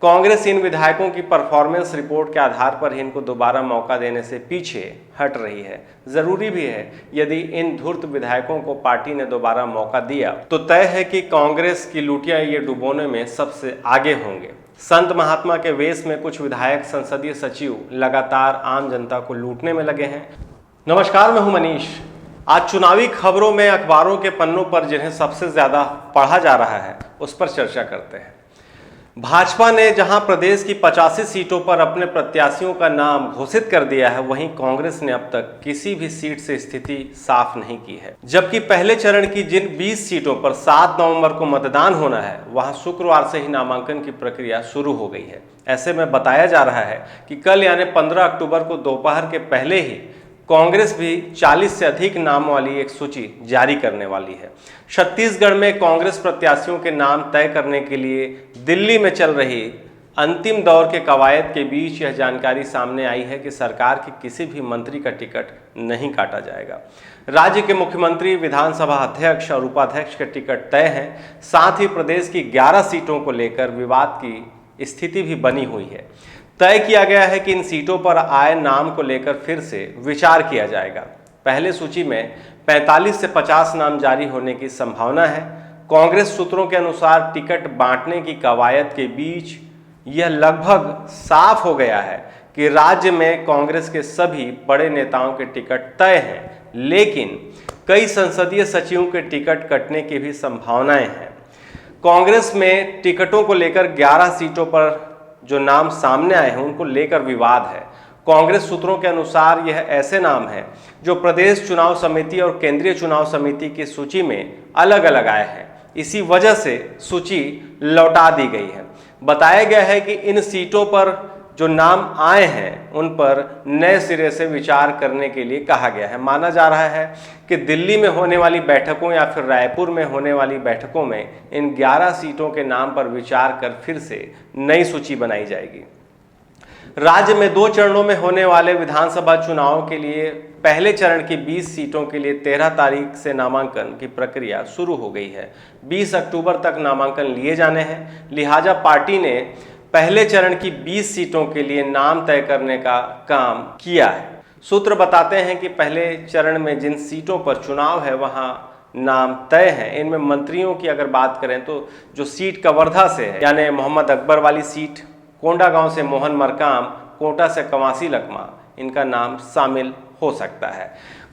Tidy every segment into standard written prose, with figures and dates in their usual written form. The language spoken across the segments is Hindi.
कांग्रेस इन विधायकों की परफॉर्मेंस रिपोर्ट के आधार पर ही इनको दोबारा मौका देने से पीछे हट रही है। जरूरी भी है, यदि इन धूर्त विधायकों को पार्टी ने दोबारा मौका दिया तो तय है कि कांग्रेस की लुटिया ये डुबोने में सबसे आगे होंगे। संत महात्मा के वेश में कुछ विधायक संसदीय सचिव लगातार आम जनता को लूटने में लगे हैं। नमस्कार, मैं हूं मनीष। आज चुनावी खबरों में अखबारों के पन्नों पर जिन्हें सबसे ज्यादा पढ़ा जा रहा है उस पर चर्चा करते हैं। भाजपा ने जहां प्रदेश की 85 सीटों पर अपने प्रत्याशियों का नाम घोषित कर दिया है, वहीं कांग्रेस ने अब तक किसी भी सीट से स्थिति साफ नहीं की है। जबकि पहले चरण की जिन 20 सीटों पर 7 नवंबर को मतदान होना है, वहां शुक्रवार से ही नामांकन की प्रक्रिया शुरू हो गई है। ऐसे में बताया जा रहा है कि कल यानी 15 अक्टूबर को दोपहर के पहले ही कांग्रेस भी 40 से अधिक नाम वाली एक सूची जारी करने वाली है। छत्तीसगढ़ में कांग्रेस प्रत्याशियों के नाम तय करने के लिए दिल्ली में चल रही अंतिम दौर के कवायद के बीच यह जानकारी सामने आई है कि सरकार के किसी भी मंत्री का टिकट नहीं काटा जाएगा। राज्य के मुख्यमंत्री, विधानसभा अध्यक्ष और उपाध्यक्ष के टिकट तय हैं। साथ ही प्रदेश की 11 सीटों को लेकर विवाद की स्थिति भी बनी हुई है। तय किया गया है कि इन सीटों पर आए नाम को लेकर फिर से विचार किया जाएगा। पहले सूची में 45 से 50 नाम जारी होने की संभावना है। कांग्रेस सूत्रों के अनुसार टिकट बांटने की कवायद के बीच यह लगभग साफ हो गया है कि राज्य में कांग्रेस के सभी बड़े नेताओं के टिकट तय हैं, लेकिन कई संसदीय सचिवों के टिकट कटने की भी संभावनाएं हैं। कांग्रेस में टिकटों को लेकर 11 सीटों पर जो नाम सामने आए हैं उनको लेकर विवाद है। कांग्रेस सूत्रों के अनुसार यह ऐसे नाम हैं जो प्रदेश चुनाव समिति और केंद्रीय चुनाव समिति की सूची में अलग अलग आए हैं। इसी वजह से सूची लौटा दी गई है। बताया गया है कि इन सीटों पर जो नाम आए हैं उन पर नए सिरे से विचार करने के लिए कहा गया है। माना जा रहा है कि दिल्ली में होने वाली बैठकों या फिर रायपुर में होने वाली बैठकों में इन 11 सीटों के नाम पर विचार कर फिर से नई सूची बनाई जाएगी। राज्य में 2 चरणों में होने वाले विधानसभा चुनाव के लिए पहले चरण की 20 सीटों के लिए 13 तारीख से नामांकन की प्रक्रिया शुरू हो गई है। 20 अक्टूबर तक नामांकन लिए जाने हैं। लिहाजा पार्टी ने पहले चरण की 20 सीटों के लिए नाम तय करने का काम किया है। सूत्र बताते हैं कि पहले चरण में जिन सीटों पर चुनाव है वहां नाम तय हैं। इनमें मंत्रियों की अगर बात करें तो जो सीट कवर्धा से है यानी मोहम्मद अकबर वाली सीट, कोंडागांव से मोहन मरकाम, कोटा से कवासी लखमा, इनका नाम शामिल हो सकता है।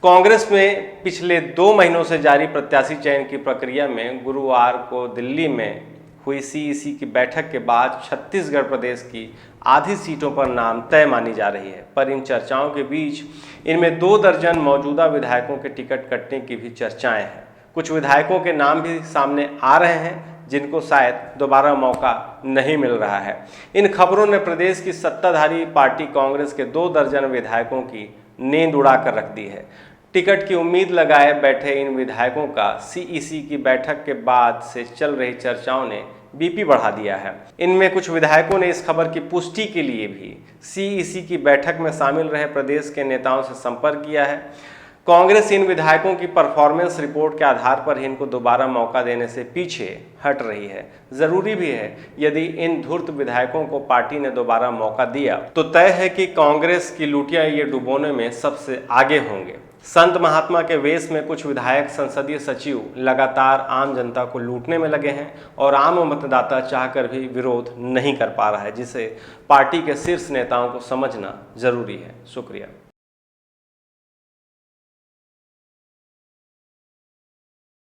कांग्रेस में पिछले 2 महीनों से जारी प्रत्याशी चयन की प्रक्रिया में गुरुवार को दिल्ली में हुई सीईसी की बैठक के बाद छत्तीसगढ़ प्रदेश की आधी सीटों पर नाम तय मानी जा रही है। पर इन चर्चाओं के बीच इनमें 2 दर्जन मौजूदा विधायकों के टिकट कटने की भी चर्चाएं हैं। कुछ विधायकों के नाम भी सामने आ रहे हैं जिनको शायद दोबारा मौका नहीं मिल रहा है। इन खबरों ने प्रदेश की सत्ताधारी पार्टी कांग्रेस के 2 दर्जन विधायकों की नींद उड़ा कर रख दी है। टिकट की उम्मीद लगाए बैठे इन विधायकों का सीईसी की बैठक के बाद से चल रही चर्चाओं ने बीपी बढ़ा दिया है। इनमें कुछ विधायकों ने इस खबर की पुष्टि के लिए भी सीईसी की बैठक में शामिल रहे प्रदेश के नेताओं से संपर्क किया है। कांग्रेस इन विधायकों की परफॉर्मेंस रिपोर्ट के आधार पर ही इनको दोबारा मौका देने से पीछे हट रही है। जरूरी भी है, यदि इन धूर्त विधायकों को पार्टी ने दोबारा मौका दिया तो तय है कि कांग्रेस की लुटिया ये डुबोने में सबसे आगे होंगे। संत महात्मा के वेश में कुछ विधायक संसदीय सचिव लगातार आम जनता को लूटने में लगे हैं और आम मतदाता चाहकर भी विरोध नहीं कर पा रहा है, जिसे पार्टी के शीर्ष नेताओं को समझना जरूरी है। शुक्रिया।